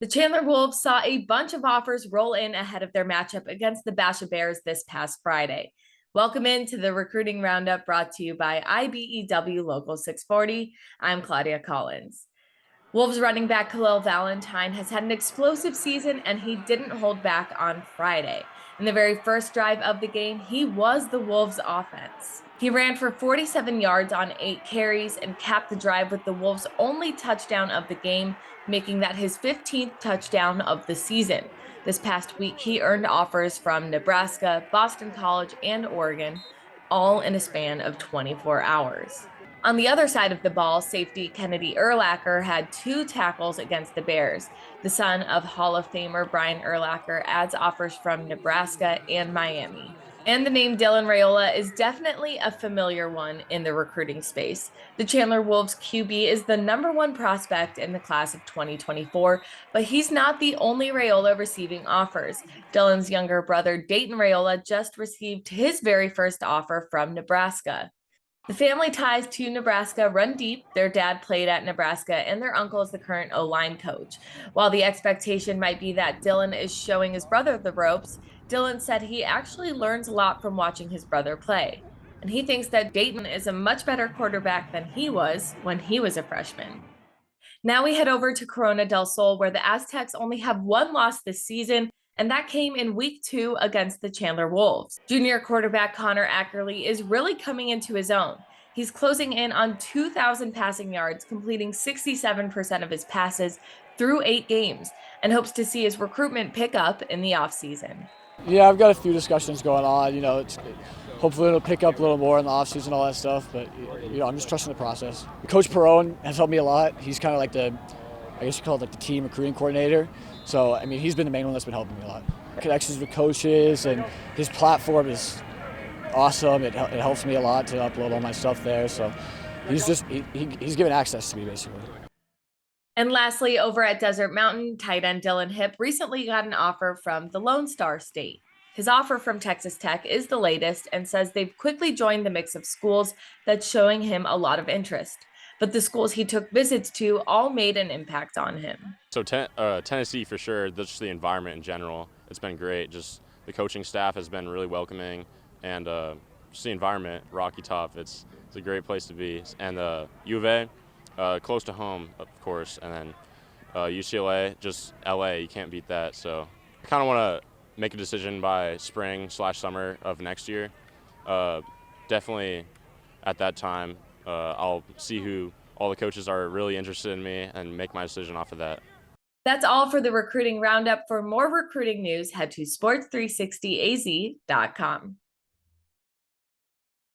The Chandler Wolves saw a bunch of offers roll in ahead of their matchup against the Basha Bears this past Friday. Welcome into the Recruiting Roundup brought to you by IBEW Local 640. I'm Claudia Collins. Wolves running back Khalil Valentine has had an explosive season, and he didn't hold back on Friday. In the very first drive of the game, he was the Wolves' offense. He ran for 47 yards on 8 carries and capped the drive with the Wolves' only touchdown of the game, making that his 15th touchdown of the season. This past week, he earned offers from Nebraska, Boston College, and Oregon, all in a span of 24 hours. On the other side of the ball, safety Kennedy Urlacher had 2 tackles against the Bears. The son of Hall of Famer Brian Urlacher adds offers from Nebraska and Miami. And the name Dillon Raiola is definitely a familiar one in the recruiting space. The Chandler Wolves QB is the #1 prospect in the class of 2024, but he's not the only Raiola receiving offers. Dillon's younger brother, Dayton Raiola, just received his very first offer from Nebraska. The family ties to Nebraska run deep. Their dad played at Nebraska, and their uncle is the current O-line coach. While the expectation might be that Dillon is showing his brother the ropes, Dillon said he actually learns a lot from watching his brother play. And he thinks that Dayton is a much better quarterback than he was when he was a freshman. Now we head over to Corona del Sol, where the Aztecs only have 1 loss this season, and that came in week 2 against the Chandler Wolves. Junior quarterback Connor Ackerley is really coming into his own. He's closing in on 2,000 passing yards, completing 67% of his passes through 8 games, and hopes to see his recruitment pick up in the offseason. Yeah, I've got a few discussions going on. Hopefully it'll pick up a little more in the offseason, all that stuff. But I'm just trusting the process. Coach Perone has helped me a lot. He's kind of like I guess you call it like the team recruiting coordinator. So he's been the main one that's been helping me a lot. Connections with coaches, and his platform is awesome. It helps me a lot to upload all my stuff there. So he's given access to me basically. And lastly, over at Desert Mountain, tight end Dillon Hipp recently got an offer from the Lone Star State. His offer from Texas Tech is the latest and says they've quickly joined the mix of schools that's showing him a lot of interest. But the schools he took visits to all made an impact on him. So Tennessee for sure, just the environment in general, it's been great. Just the coaching staff has been really welcoming, and just the environment, Rocky Top, it's a great place to be. And U of A, close to home, of course, and then UCLA, just LA, you can't beat that. So I kind of want to make a decision by spring/summer of next year. Definitely at that time, I'll see who all the coaches are really interested in me and make my decision off of that. That's all for the Recruiting Roundup. For more recruiting news, head to sports360az.com.